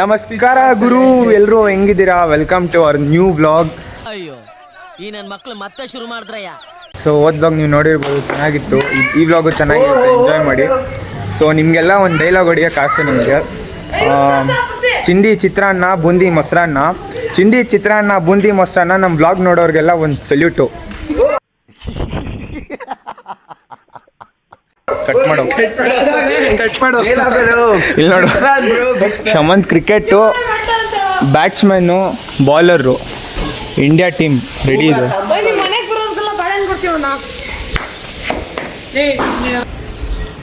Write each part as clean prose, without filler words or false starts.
ನಮಸ್ಕಾರ ಗುರು, ಎಲ್ಲರೂ ಹೆಂಗಿದ್ದೀರಾ? Welcome to our new vlog. ಅಯ್ಯೋ ಈ ನನ್ನ ಮಕ್ಕಳು ಮತ್ತೆ ಶುರು ಮಾಡಿದ್ರಯ್ಯ. ಸೊ ಓದ್ವಾಗ ನೀವು ನೋಡಿರ್ಬೋದು, ಚೆನ್ನಾಗಿತ್ತು. ಈ ವ್ಲಾಗು ಚೆನ್ನಾಗಿರುತ್ತೆ, ಎಂಜಾಯ್ ಮಾಡಿ. ಸೊ ನಿಮಗೆಲ್ಲ ಒಂದು ಡೈಲಾಗ್ ಹೊಡಿಯೋಕೆ ಆಸೆ ನಿಮಗೆ. ಚಿಂದಿ ಚಿತ್ರಾನ್ನ ಬೂಂದಿ ಮೊಸರನ್ನ, ಚಿಂದಿ ಚಿತ್ರಾನ್ನ ಬೂಂದಿ ಮೊಸರನ್ನ ನಮ್ಮ ವ್ಲಾಗ್ ನೋಡೋರಿಗೆಲ್ಲ ಒಂದು ಸಲ್ಯೂಟು. ಕಟ್ ಮಾಡು ಇಲ್ಲಿ ನೋಡು. ಶಮಂತ್ ಕ್ರಿಕೆಟು, ಬ್ಯಾಟ್ಸ್ಮನ್ನು, ಬಾಲರು, ಇಂಡಿಯಾ ಟೀಮ್ ರೆಡಿ ಇದೆ.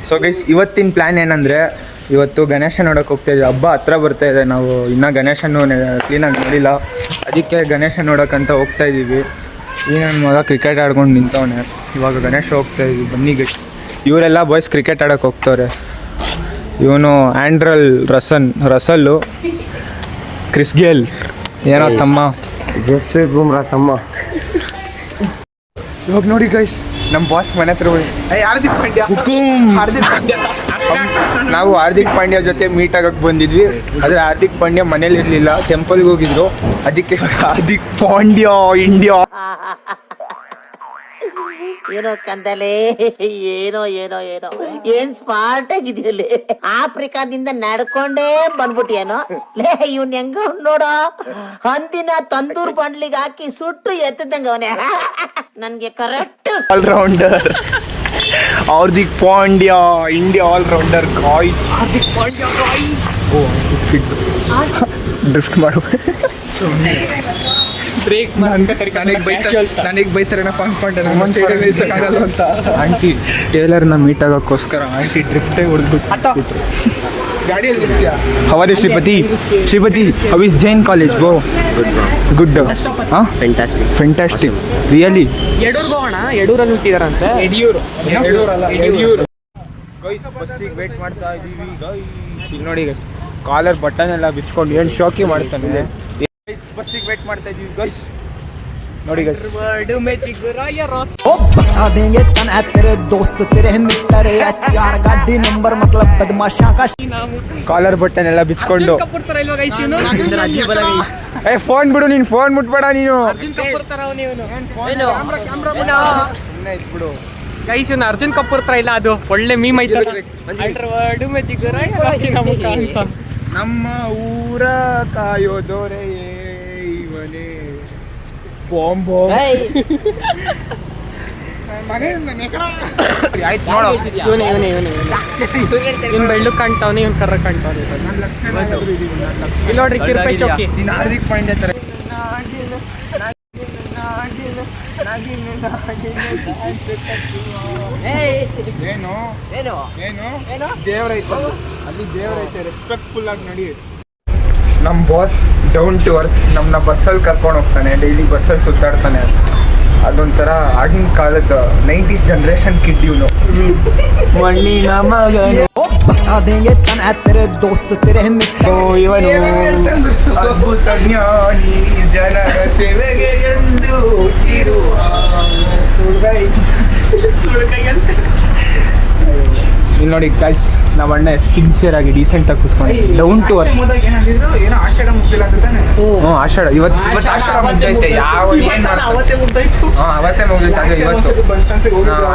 ಸೊ ಗೈಸ್, ಇವತ್ತಿನ ಪ್ಲ್ಯಾನ್ ಏನಂದರೆ, ಇವತ್ತು ಗಣೇಶ ನೋಡೋಕೆ ಹೋಗ್ತಾಯಿದ್ವಿ. ಹಬ್ಬ ಹತ್ರ ಬರ್ತಾಯಿದೆ, ನಾವು ಇನ್ನೂ ಗಣೇಶನೂ ಕ್ಲೀನಾಗಿ ನೋಡಿಲ್ಲ. ಅದಕ್ಕೆ ಗಣೇಶ ನೋಡೋಕ್ಕಂತ ಹೋಗ್ತಾಯಿದ್ದೀವಿ. ಈ ನನ್ನ ಮಗ ಕ್ರಿಕೆಟ್ ಆಡ್ಕೊಂಡು ನಿಂತವನೆ. ಇವಾಗ ಗಣೇಶ ಹೋಗ್ತಾಯಿದ್ವಿ, ಬನ್ನಿ ಗೈಸ್. ಇವರೆಲ್ಲ ಬಾಯ್ಸ್ ಕ್ರಿಕೆಟ್ ಆಡೋಕ್ಕೆ ಹೋಗ್ತವ್ರೆ. ಇವನು ಆ್ಯಂಡ್ರಲ್ ರಸಲ್ಲು, ಕ್ರಿಸ್ ಗೇಲ್ ಏನೋ ತಮ್ಮ, ಜಸ್ಪ್ರೀತ್ ಬುಮ್ರಾ ತಮ್ಮ. ಇವಾಗ ನೋಡಿ ಗೈಸ್, ನಮ್ಮ ಬಾಸ್ ಮನೆ ಹತ್ರ ನಾವು ಹಾರ್ದಿಕ್ ಪಾಂಡ್ಯ ಜೊತೆ ಮೀಟ್ ಆಗಕ್ಕೆ ಬಂದಿದ್ವಿ. ಆದರೆ ಹಾರ್ದಿಕ್ ಪಾಂಡ್ಯ ಮನೇಲಿ ಇರಲಿಲ್ಲ, ಟೆಂಪಲ್ಗೆ ಹೋಗಿದ್ರು. ಅದಕ್ಕೆ ಹಾರ್ದಿಕ್ ಪಾಂಡ್ಯ ಇಂಡಿಯಾ ಏನೋ ಕಂದಲೆ, ಏನೋ ಏನೋ ಏನೋ ಏನ್ ಸ್ಮಾರ್ಟ್ ಆಗಿದೆಯಲ್ಲಿ. ಆಫ್ರಿಕಾದಿಂದ ನಡ್ಕೊಂಡೇ ಬಂದ್ಬಿಟ್ಟಿಯೇನೋ ಲೇ. ಇವ್ನ ಹೆಂಗ ನೋಡೋ, ಹಂದಿನ ತಂದೂರ್ ಬಂಡ್ಲಿಗೆ ಹಾಕಿ ಸುಟ್ಟು ಎತ್ತದಂಗ ಅವನೇ. ನನ್ಗೆ correct all rounder Hardik Pandya India all rounder guys. Hardik Pandya guys. ಓ ಡ್ರಿಫ್ಟ್ ಮಾಡು. ಬ್ರೇಕ್ ನನಗೆ ಬೈತಾರೇನಪ್ಪ ಅನ್ಕೊಂಡೆ ಅಂತ. ಆಂಟಿ ಟೇಲರ್ನ ಮೀಟ್ ಆಗೋಕ್ಕೋಸ್ಕರ ಆಂಟಿ ಡ್ರಿಫ್ಟೇ ಹೊಡೆದ್ಬಿಟ್ಟು ಗಾಡಿಯಲ್ಲಿ ಹವಾರಿ Sripati how is Jain college bro? Good. ಹಾಂ, ಫ್ಯಾಂಟಾಸ್ಟಿಕ್ ರಿಯಲಿ. ಯಡೂರ್ಗೆ ಹೋಗೋಣ. ಯಡೂರಲ್ಲಿ ಹುಟ್ಟಿದಾರಂತೆ. ಯಡಿಯೂರು ಗೈಸ್, ಬಸ್ಸಿಗೆ ವೇಟ್ ಮಾಡ್ತಾ ಇದ್ದೀವಿ ಗೈಸ್. ಇಲ್ಲಿ ನೋಡಿ ಗೈಸ್, ಕಾಲರ್ ಬಟನ್ ಎಲ್ಲ ಬಿಚ್ಕೊಂಡು ಏನು ಶೋಕಿ ಮಾಡ್ತಾನೆ. ಬಸ್ಸಿಗೆ ವೇಟ್ ಮಾಡ್ತಾ ಇದ್ದೀವಿ ಗೈಸ್. ನೋಡಿ ಗೈಸ್, ಕಾಲರ್ ಬಟನ್ ಎಲ್ಲ ಬಿಚ್ಕೊಂಡು. ಏ ಫೋನ್ ಬಿಡು, ನೀನು ಫೋನ್ ಮುಟ್ಬೇಡ ನೀನು. ಬಿಡು ಗೈಸ್, ಇವ್ನು ಅರ್ಜುನ್ ಕಪೂರ್ ತರ ಇಲ್ಲ, ಅದು ಒಳ್ಳೆ ಮೀಮ್ ಐತೆ. ನಮ್ಮ ಊರ ಕಾಯೋದೋರೆ ಇವನೇ ಬಾಂಬ್. ಇವ್ನು ಬೆಳ್ಳು ಕಾಣ್ತಾವನೆ, ಇವ್ನು ಕರ್ರ ಕಾಣ್ತಾವನೆ. ಇಲ್ಲಿ ನೋಡ್ರಿ, ಕಿರ್ಪೇಶ್ ಓಕೆ. ನೀನು ಹಾರ್ದಿಕ್ ಪಾಂಡ್ಯ ತರ ಏನು ದೇವ್ರೈತೆ ಅಲ್ಲಿ, ದೇವ್ರೈತೆ. ರೆಸ್ಪೆಕ್ಟ್ಫುಲ್ ಆಗಿ ನೋಡಿ. ನಮ್ಮ ಬಾಸ್ ಡೌನ್ ಟು ಅರ್ತ್, ನಮ್ಮನ್ನ ಬಸ್ಸಲ್ಲಿ ಕರ್ಕೊಂಡು ಹೋಗ್ತಾನೆ, ಡೈಲಿ ಬಸ್ಸಲ್ಲಿ ಸುತ್ತಾಡ್ತಾನೆ. ಅದೊಂಥರ ಆಗಿನ ಕಾಲದ 90s ಜನರೇಷನ್ ಕಿಡ್ ಇವನು. ಮಣ್ಣಿನ ಮಗನು ಇವನು ಅದ್ಭುತ ಜ್ಞಾನಿ, ಜನರ ಸೇವೆಗೆ ಎಂದು ಇಲ್ಲಿ ನೋಡಿ ಗೈಸ್, ನಮ್ಮ ಅಣ್ಣ ಸಿನ್ಸಿಯರ್ ಆಗಿ ಡೀಸೆಂಟ್ ಆಗಿ ಕೂತ್ಕೊಂಡು ಡೌನ್ ಟು ಅರ್ತ್. ಏನೋ ಆಷಾಢ ಮುಗ್ದಿಲ್ಲ ಅಂತ ತಾನೆ? ಹ್ಞೂ, ಆಷಾಢ ಇವತ್ತು ಆಷಾಢ ಮುಗ್ದೈತೆ. ಅವತ್ತೇ ಮುಗ್ದೈತೆ. ಹಾಗೆ ಇವತ್ತು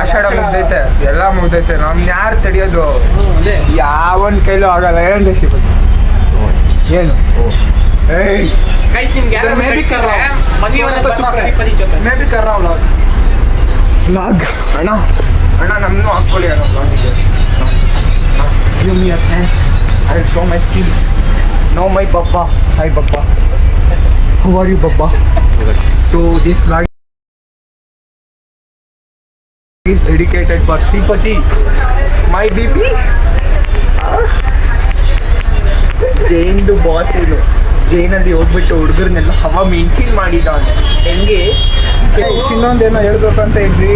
ಆಷಾಢ ಮುಗ್ದೈತೆ, ಎಲ್ಲ ಮುಗ್ದೈತೆ. ನಮ್ನ ಯಾರು ತಡೆಯೋದು? ಯಾವನ್ ಕೈಲೂ ಆಗಲ್ಲ. ಏನು ಶ್ರೀಪತಿ ಏನು? ಏಯ್ ಗೈಸ್, ನಿಮ್ಗೆ ಯಾರು ವ್ಲಾಗ್ ಅಣ್ಣ ನಮ್ಮನ್ನು ಹಾಕ್ಕೊಳ್ಳಿ ಅಣ್ಣ ವ್ಲಾಗಿಗೆ. Give me a chance. I will show my skills. Know my papa. Hi papa. How are you papa? So this vlog is dedicated for Sripati, my baby. ಜೈನ್ದು ಬಾಸ್ ಇದು. ಜೈನಲ್ಲಿ ಹೋಗ್ಬಿಟ್ಟು ಹುಡುಗರನ್ನೆಲ್ಲ ಹವಾ ಮೇಂಟೈನ್ ಮಾಡಿದ್ದಾನೆ. ಹೆಂಗೆ ಇನ್ನೊಂದೇನೋ ಹೇಳ್ಬೇಕಂತ ಇದ್ವಿ.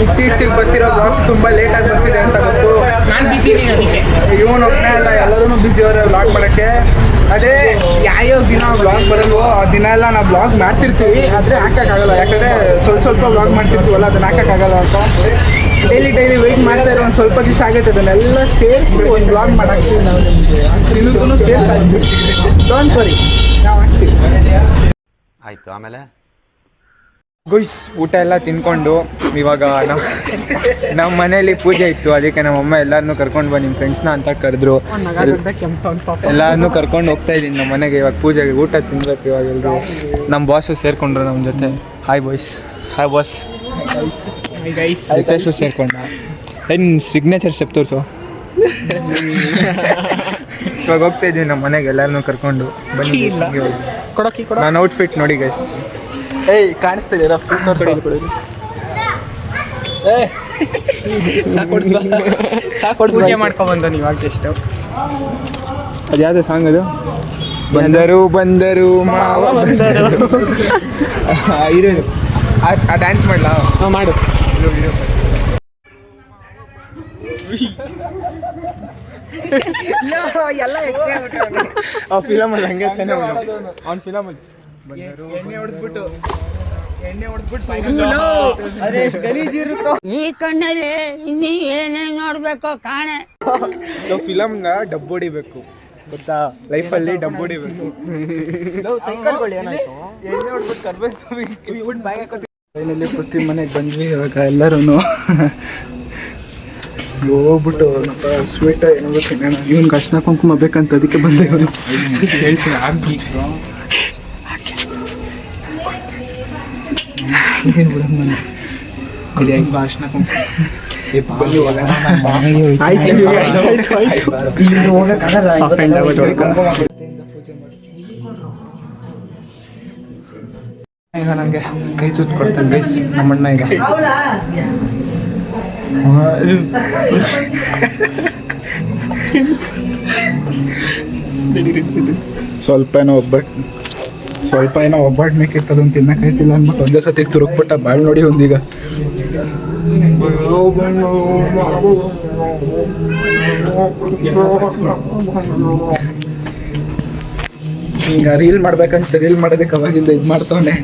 ಇತ್ತೀಚೆಗೆ ಬರ್ತಿರೋ ಬ್ಲಾಗ್ಸ್ ತುಂಬ ಲೇಟಾಗಿ ಬರ್ತಿದೆ ಅಂತ ಗೊತ್ತು. ನಾನು ಬಿಸಿ ಅದಕ್ಕೆ. ಇವನು ಒಬ್ಬನೇ ಅಲ್ಲ, ಎಲ್ಲರೂ ಬಿಸಿ ಅವರೇ ಬ್ಲಾಗ್ ಮಾಡೋಕ್ಕೆ. ಅದೇ ಯಾವ್ಯಾವ ದಿನ ಬ್ಲಾಗ್ ಬರಲ್ವೋ ಆ ದಿನ ಎಲ್ಲ ನಾವು ಬ್ಲಾಗ್ ಮಾಡ್ತಿರ್ತೀವಿ, ಆದರೆ ಹಾಕೋಕ್ಕಾಗಲ್ಲ. ಯಾಕಂದರೆ ಸ್ವಲ್ಪ ಬ್ಲಾಗ್ ಮಾಡ್ತಿರ್ತೀವಲ್ಲ, ಅದನ್ನು ಹಾಕೋಕ್ಕಾಗಲ್ಲ ಅಂತ ಡೈಲಿ ವೆಯ್ಟ್ ಮಾಡ್ತಾ ಇರೋ ಒಂದು ಸ್ವಲ್ಪ ದಿವಸ ಆಗೈತೆ ಅದನ್ನೆಲ್ಲ ಸೇರಿಸಿ ಒಂದು ಬ್ಲಾಗ್ ಮಾಡಾಕ್ತೀವಿ ನಾವು ನಿಮಗೆ ತಿನ್ನೋದನ್ನು ಸೇರಿಸಿ ಆಗ್ತೀವಿ. ಡೋಂಟ್ ವರಿ, ನಾವು ಹಾಕ್ತೀವಿ. ಆಯಿತು. ಆಮೇಲೆ ಗುಯ್ಸ್ ಊಟ ಎಲ್ಲ ತಿನ್ಕೊಂಡು ಇವಾಗ ನಮ್ಮ ಮನೇಲಿ ಪೂಜೆ ಇತ್ತು, ಅದಕ್ಕೆ ನಮ್ಮಮ್ಮ ಎಲ್ಲರನ್ನೂ ಕರ್ಕೊಂಡು ಬಾ ನಿಮ್ಮ ಫ್ರೆಂಡ್ಸ್ನ ಅಂತ ಕರೆದ್ರು. ಎಲ್ಲರನ್ನೂ ಕರ್ಕೊಂಡು ಹೋಗ್ತಾ ಇದ್ದೀನಿ ನಮ್ಮ ಮನೆಗೆ ಇವಾಗ ಪೂಜೆಗೆ. ಊಟ ತಿನ್ಬೇಕು ಇವಾಗ ಎಲ್ಲರೂ. ನಮ್ಮ ಬಾಸು ಸೇರಿಕೊಂಡ್ರು ನಮ್ಮ ಜೊತೆ. Hi boys. Hi boss. Hitesh ಸೇರ್ಕೊಂಡ. ಏನು ಸಿಗ್ನೇಚರ್ ಸ್ಟೆಪ್ ತೋರಿಸು. ಇವಾಗ ಹೋಗ್ತಾ ಇದ್ದೀವಿ ನಮ್ಮ ಮನೆಗೆ ಎಲ್ಲರನ್ನೂ ಕರ್ಕೊಂಡು ಬನ್ನಿ. ನಾನು ಔಟ್ಫಿಟ್ ನೋಡಿ ಗೈಸ್. ಏಯ್ ಕಾಣಿಸ್ತಾ ಇದೆಯಾ? ಪೂಜೆ ಮಾಡ್ಕೊಬಂದ ಇವಾಗ ಎಷ್ಟು ಅದು ಯಾವುದು ಸಾಂಗ್ ಅದು? ಬಂದರು ಬಂದರು ಮಾವ ಬಂದರು. ಇರೋದು ಆ ಡ್ಯಾನ್ಸ್ ಮಾಡಲಾ? ಮಾಡು. ಎಲ್ಲ ಆ ಫಿಲಮಲ್ಲಿ ಹಂಗೆ ತಾನೆ ಅವ್ನ ಫಿಲಮಲ್ಲಿ ಎಣ್ಣೆ ಹೊಡೆದ್ಬಿಟ್ಟು ಗಲೀಜಿರುತ್ತೋ. ಈ ಕಣ್ಣಲ್ಲಿ ಇನ್ನೀ ಏನೇನು ನೋಡ್ಬೇಕೋ ಕಾಣೆ. ನಾವು ಫಿಲಮ್ನ ಡಬ್ಬು ಹೊಡಿಬೇಕು ಗೊತ್ತಾ? ಲೈಫಲ್ಲಿ ಡಬ್ಬು ಹೊಡಿಬೇಕು. ಫೈನಲಿ ಪ್ರತಿ ಮನೆಗೆ ಬಂದ್ವಿ. ಇವಾಗ ಎಲ್ಲರೂ ಹೋಗ್ಬಿಟ್ಟು ಸ್ವೀಟ್ ಏನೋ ತಿನ್ನೋಣ. ಇವನ್ಗೆ ಅರ್ಶಿನ ಕುಂಕುಮ ಬೇಕಂತ ಅದಕ್ಕೆ ಬಂದೆ. ಇವನು ಹೇಳ್ತೀನಿ ಅರ್ಶಿನ ಕುಂಕುಮ ಈಗ ನನಗೆ ಕೈ ತೂತ್ ಕೊಡ್ತಾನೆ ಗೈಸ್ ನಮ್ಮಣ್ಣ. ಈಗ ಸ್ವಲ್ಪ ಏನೋ ಒಬ್ಬಟ್ಟು ಮೇಕಿತ್ತು, ಅದನ್ನು ತಿನ್ನಕೈತಿಲ್ಲ ಅಂದ್ಬಿಟ್ಟು ಒಂದೇ ಸತಿಗೆ ತುರುಕ್ಬಿಟ್ಟ ಬಾಳ್ ನೋಡಿ ಒಂದೀಗ. ಈಗ ರೀಲ್ ಮಾಡ್ಬೇಕಂತ ರೀಲ್ ಮಾಡೋದಕ್ಕೆ ಅವಾಗಿಂದ ಇದು ಮಾಡ್ತವನೆ.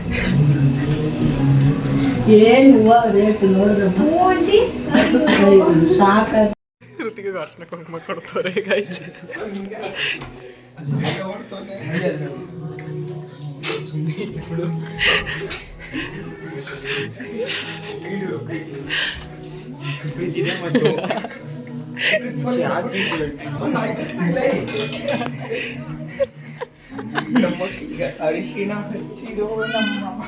ಅರ್ಶಿನ ಕುಂಕುಮ ಕೊಡ್ತವ್ರೆ ಗೈಸ್. ಅರಿಶಿಣ ಹಚ್ಚಿರೋ ನಮ್ಮ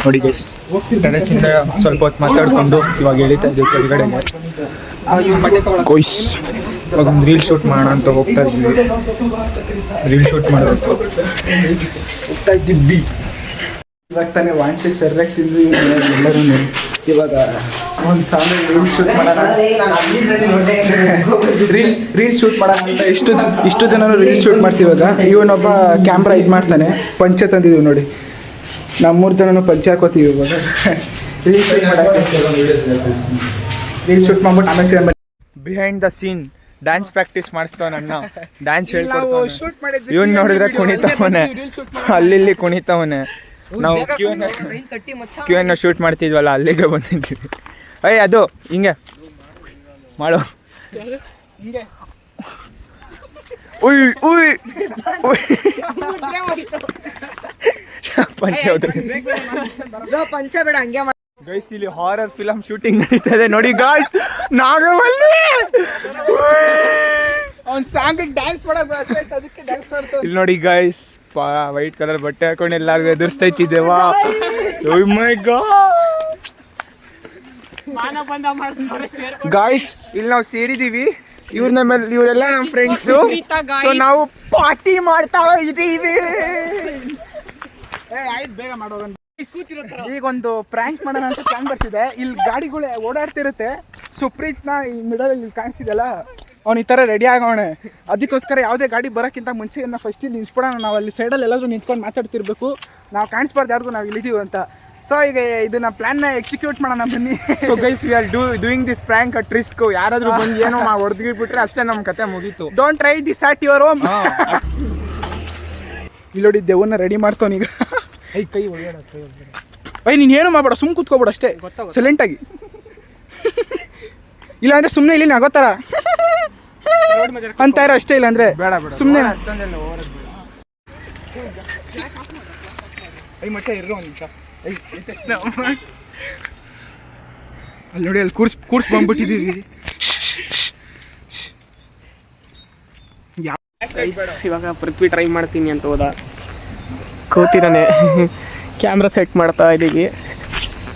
ನೋಡಿ ಗೈಸ್, ಟೆರೆಸ್ಸಿಂದ ಸ್ವಲ್ಪ ಹೊತ್ತು ಮಾತಾಡ್ಕೊಂಡು ಇವಾಗ ಎಳಿತಾ ಇದ್ದೀವಿ ಕೆಳಗಡೆಗೆ. ಕೊಯ್ಸ್ ಇವಾಗ ಒಂದು ರೀಲ್ ಶೂಟ್ ಮಾಡೋಣ ಅಂತ ಹೋಗ್ತಾ ಇದ್ವಿ. ರೀಲ್ ಶೂಟ್ ಮಾಡಬೇಕು ಹೋಗ್ತಾ ಇದ್ದೀವಿ. ಇವಾಗ ತಾನೇ ವಾಂಚೆ ಸರಿಯಾಗಿ ತಿಂದ್ವಿ ಎಲ್ಲರೂ. ಇವಾಗ ಒಂದು ಸಾಂಗ್ ರೀಲ್ ಶೂಟ್ ಮಾಡೋಣ ರೀಲ್ ಶೂಟ್ ಮಾಡೋಣ ಅಂತ ಇಷ್ಟು ಜನರು ರೀಲ್ ಶೂಟ್ ಮಾಡ್ತೀವಿ. ಇವಾಗ ಇವನೊಬ್ಬ ಕ್ಯಾಮ್ರಾ ಇದು ಮಾಡ್ತಾನೆ. ಪಂಚೆ ತಂದಿದ್ದೀವಿ ನೋಡಿ, ನಾವು 3 ಜನನು ಪಂಚೆ ಹಾಕೋತೀವಿ. ಇವಾಗ ರೀಲ್ ಶೂಟ್ ಮಾಡ್ಬಿಟ್ಟು ಆಮೇಲೆ behind the scene dance practice ಮಾಡಿಸ್ತವ ನನ್ನ. ಡ್ಯಾನ್ಸ್ ಹೇಳ್ಕೊಡ್ತಾನೆ. ಇವನ್ ನೋಡಿದ್ರೆ ಕುಣಿತವನೆ, ಅಲ್ಲಿ ಕುಣಿತವನೆ. ನಾವು ಕ್ಯೂನ ಶೂಟ್ ಮಾಡ್ತಿದ್ವಲ್ಲ ಅಲ್ಲಿಗೆ ಬಂದಿದ್ದೀವಿ. ಅಯ್ಯ ಅದು ಹಿಂಗೆ ಮಾಡು. ಉಯ್ ಉಯ್ ಪಂಚೆ ಬೇಡ ಹಂಗೆ. ಗೈಸ್ ಇಲ್ಲಿ ಹಾರರ್ ಫಿಲಮ್ ಶೂಟಿಂಗ್ ನಡೀತಾ ಇದೆ ನೋಡಿ ಗಾಯ್ಸ್. ನಾಗವಲ್ಲಿ ಅವ್ನು ಸಾಂಗ್ ಡ್ಯಾನ್ಸ್ ಮಾಡಕ್ಕೆ ಅದಕ್ಕೆ ಡ್ಯಾನ್ಸ್ ಮಾಡ್ತಾನೆ. ಇಲ್ಲಿ ನೋಡಿ ಗಾಯ್ಸ್, ವೈಟ್ ಕಲರ್ ಬಟ್ಟೆ ಹಾಕೊಂಡು ಎಲ್ಲಾರ್ಗು ಎದುರಿಸ್ತೈತಿದ್ದೇವಾ. ಓ ಮೈ ಗಾಡ್ ಗಾಯ್ಸ್, ಇಲ್ಲಿ ನಾವು ಸೇರಿದೀವಿ. ಇವರೆಲ್ಲ ನಮ್ಮ ಫ್ರೆಂಡ್ಸು. ಸೊ ನಾವು ಪಾರ್ಟಿ ಮಾಡ್ತಾ ಇದ್ದೀವಿ. ಆಯ್ತು ಬೇಗ ಮಾಡೋಣ. ಈಗ ಒಂದು ಪ್ರ್ಯಾಂಕ್ ಮಾಡೋಣ ಅಂತ ಪ್ಲಾನ್ ಬರ್ತಿದೆ. ಇಲ್ಲಿ ಗಾಡಿಗಳು ಓಡಾಡ್ತಿರುತ್ತೆ. ಸುಪ್ರೀತ್ನ ಈ ಮಿಡಲ್ ಕಾಣಿಸ್ತಿದೆಲ್ಲ, ಅವ್ನು ಈ ಥರ ರೆಡಿ ಆಗೋಣ. ಅದಕ್ಕೋಸ್ಕರ ಯಾವುದೇ ಗಾಡಿ ಬರೋಕ್ಕಿಂತ ಮುಂಚೆ ಫಸ್ಟ್ ಇಲ್ಲಿ ನಿಲ್ಸ್ಬಿಡೋಣ. ನಾವು ಅಲ್ಲಿ ಸೈಡಲ್ಲಿ ಎಲ್ಲಾದರೂ ನಿಂತ್ಕೊಂಡು ಮಾತಾಡ್ತಿರ್ಬೇಕು. ನಾವು ಕಾಣಿಸ್ಬಾರ್ದು ಯಾರಿಗೂ ನಾವು ಇಲ್ಲಿದ್ದೀವಿ ಅಂತ. ಸೊ ಈಗ ಇದನ್ನ ಪ್ಲಾನ್ನ ಎಕ್ಸಿಕ್ಯೂಟ್ ಮಾಡೋಣ ಬನ್ನಿ. So guys, we are doing this prank at risk. ಯಾರಾದರೂ ಬಂದು ಏನೋ ಹೊಡೆದ್ಬಿಟ್ರೆ ಅಷ್ಟೇ ನಮ್ಮ ಕತೆ ಮುಗೀತು. Don't try this at your home. ಇಲ್ಲಿ ನೋಡಿ ದೆವ್ವನ್ನ ರೆಡಿ ಮಾಡ್ತಾವನೀಗ ಕೈ ಹೊಡೆಯೋಣ ಅಯ್ಯ ನೀನು ಏನು ಮಾಡಬೇಡ ಸುಮ್ಮನೆ ಕೂತ್ಕೋಬೇಡ ಅಷ್ಟೇ ಸೈಲೆಂಟಾಗಿ ಇಲ್ಲ ಅಂದರೆ ಸುಮ್ಮನೆ ಇಲ್ಲಿ ನಗೋತಾರ ಅಂತ ಇರೋ ಅಷ್ಟೇ ಇಲ್ಲ ಅಂದರೆ ಬೇಡ ಬೇಡ ಸುಮ್ಮನೆ ಮಚ್ಚ ಇರೋ ಒಂದು ನಿಮಿಷ ಅಲ್ಲಿ ನೋಡಿ ಅಲ್ಲಿ ಕೂರ್ಸ್ ಬಂದ್ಬಿಟ್ಟಿದ್ದೀವಿ ಇವಾಗ ಪೃಥ್ವಿ ಟ್ರೈ ಮಾಡ್ತೀನಿ ಅಂತ ಹೋದ ಕೂತಿದ್ದಾನೆ ಕ್ಯಾಮ್ರಾ ಸೆಟ್ ಮಾಡ್ತಾ ಇದ್ದೀವಿ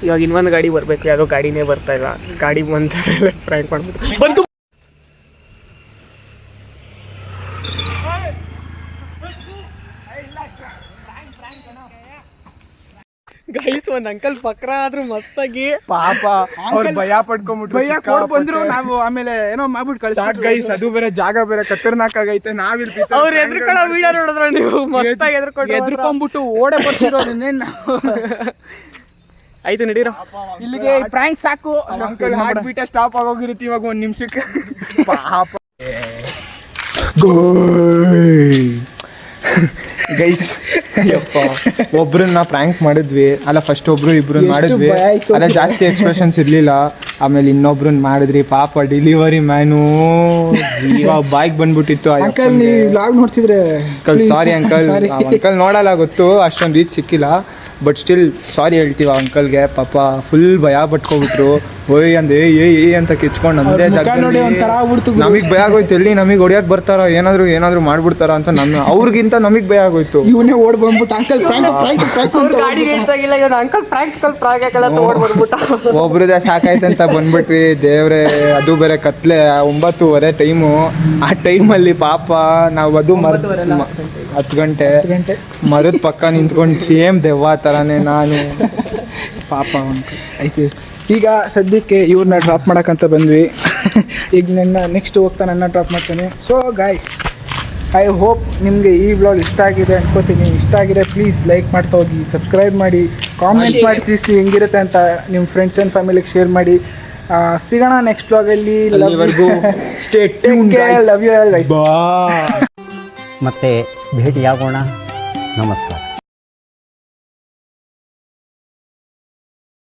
ಇವಾಗ ಇನ್ನೊಂದು ಗಾಡಿ ಬರಬೇಕು ಯಾವುದೋ ಗಾಡಿನೇ ಬರ್ತಾ ಇಲ್ಲ ಗಾಡಿ ಬಂದ ಫ್ರೈಟ್ ಮಾಡ್ಬಿಟ್ಟು ಬಂತು ಗೈಸ್ ಒಂದು ಅಂಕಲ್ ಪಕ್ರ ಆದ್ರೂ ಮಸ್ತಾಗಿ ಪಾಪ ಅವ್ರು ಭಯ ಪಡ್ಕೊಂಡ್ಬಿಟ್ರು ಭಯ ಕೊಡ್ ಬಂದ್ರು ನಾವು ಆಮೇಲೆ ಏನೋ ಮಾಡ್ಬಿಟ್ಟು ಸಾಕ್ ಗೈಸ್ ಅದು ಬೇರೆ ಜಾಗ ಬೇರೆ ಖತರ್ನಾಕ್ ಆಗೈತೆ ನಾವಿಲ್ಲಿ ಅವ್ರು ಎದ್ರುಕೊಳ್ಳೋ ವಿಡಿಯೋ ನೋಡಿದ್ರ ನೀವು ಮಸ್ತಾಗಿ ಎದ್ರುಕೊಂಡ್ಬಿಟ್ಟು ಓಡೇ ಬರ್ತಿರೋ ನಾವು ಆಯ್ತು ನಡೀರೋ ಇಲ್ಲಿಗೆ ಪ್ರಾಂಕ್ ಸಾಕು ಅಂಕಲ್ ಹಾರ್ಟ್ ಬೀಟ ಸ್ಟಾಪ್ ಆಗೋಗಿರುತ್ತೆ ಇವಾಗ ಒಂದು ನಿಮಿಷಕ್ಕೆ ಪಾಪ ಗೈಸ್ ಯಪ್ಪ ಒಬ್ರನ್ನ ಪ್ರಾಂಕ್ ಮಾಡಿದ್ವಿ ಅಲ್ಲ ಫಸ್ಟ್ ಒಬ್ರು ಇಬ್ರು ಮಾಡಿದ್ವಿ ಅಲ್ಲ ಜಾಸ್ತಿ ಎಕ್ಸ್ಪ್ರೆಷನ್ಸ್ ಇರ್ಲಿಲ್ಲ ಆಮೇಲೆ ಇನ್ನೊಬ್ರನ್ನ ಮಾಡಿದ್ರಿ ಪಾಪ ಡೆಲಿವರಿ ಮ್ಯಾನು ಬಾಯ್ಗೆ ಬಂದ್ಬಿಟ್ಟಿತ್ತು ಅಂಕಲ್ ನೀವು ವ್ಲಾಗ್ ನೋಡ್ತಿದ್ರೆ ಸಾರಿ ಅಂಕಲ್ ಅಂಕಲ್ ನೋಡಲ್ಲ ಗೊತ್ತು ಅಷ್ಟೊಂದು ರೀಚ್ ಸಿಕ್ಕಿಲ್ಲ ಬಟ್ ಸ್ಟಿಲ್ ಸಾರಿ ಹೇಳ್ತೀವಿ ಅಂಕಲ್ಗೆ ಪಾಪ ಫುಲ್ ಭಯ ಪಟ್ಕೊಬಿಟ್ರು ಓಯ್ ಅಂದೆ ಏ ಅಂತ ಕಿಚ್ಕೊಂಡು ನಮ್ಮದೇ ಜಾಗ ನಮಗೆ ಭಯ ಆಗೋಯ್ತು ಎಲ್ಲಿ ನಮಗೆ ಹೊಡಿಯೋಕೆ ಬರ್ತಾರ ಏನಾದ್ರು ಮಾಡ್ಬಿಡ್ತಾರ ಅಂತ ಅವ್ರಿಗಿಂತ ನಮಗೆ ಭಯ ಆಗೋಯ್ತು ಇವನೇ ಓಡ್ ಬಂದ್ಬಿಟ್ಟು ಅಂಕಲ್ ಪ್ರಾಂಕ್ ಒಬ್ರದೇ ಸಾಕಾಯ್ತಂತ ಬಂದ್ಬಿಟ್ವಿ ದೇವ್ರೆ ಅದು ಬೇರೆ ಕತ್ಲೆ 9:30 ಟೈಮು ಆ ಟೈಮಲ್ಲಿ ಪಾಪ ನಾವು ಅದು 10 ಗಂಟೆ ಮರದ ಪಕ್ಕ ನಿಂತ್ಕೊಂಡು ಸೇಮ್ ದೆವ್ವ ಥರನೇ ನಾನು ಪಾಪ ಆಯ್ತು ಈಗ ಸದ್ಯಕ್ಕೆ ಇವ್ರನ್ನ ಡ್ರಾಪ್ ಮಾಡೋಕ್ಕಂತ ಬಂದ್ವಿ ಈಗ ನೆಕ್ಸ್ಟ್ ಹೋಗ್ತಾ ನನ್ನ ಡ್ರಾಪ್ ಮಾಡ್ತೇನೆ ಸೊ ಗೈಸ್ ಐ ಹೋಪ್ ನಿಮಗೆ ಈ ವ್ಲಾಗ್ ಇಷ್ಟ ಆಗಿದೆ ಅನ್ಕೋತೀನಿ ಇಷ್ಟ ಆಗಿದೆ ಪ್ಲೀಸ್ ಲೈಕ್ ಮಾಡ್ತಾ ಹೋಗಿ ಸಬ್ಸ್ಕ್ರೈಬ್ ಮಾಡಿ ಕಾಮೆಂಟ್ ಮಾಡಿ ತಿಳಿಸಿ ಹೆಂಗಿರುತ್ತೆ ಅಂತ ನಿಮ್ಮ ಫ್ರೆಂಡ್ಸ್ ಆ್ಯಂಡ್ ಫ್ಯಾಮಿಲಿಗೆ ಶೇರ್ ಮಾಡಿ ಸಿಗೋಣ ನೆಕ್ಸ್ಟ್ ವ್ಲಾಗಲ್ಲಿ ಲವ್ ಯು ಮತ್ತೆ ಭೇಟಿಯಾಗೋಣ ನಮಸ್ಕಾರ.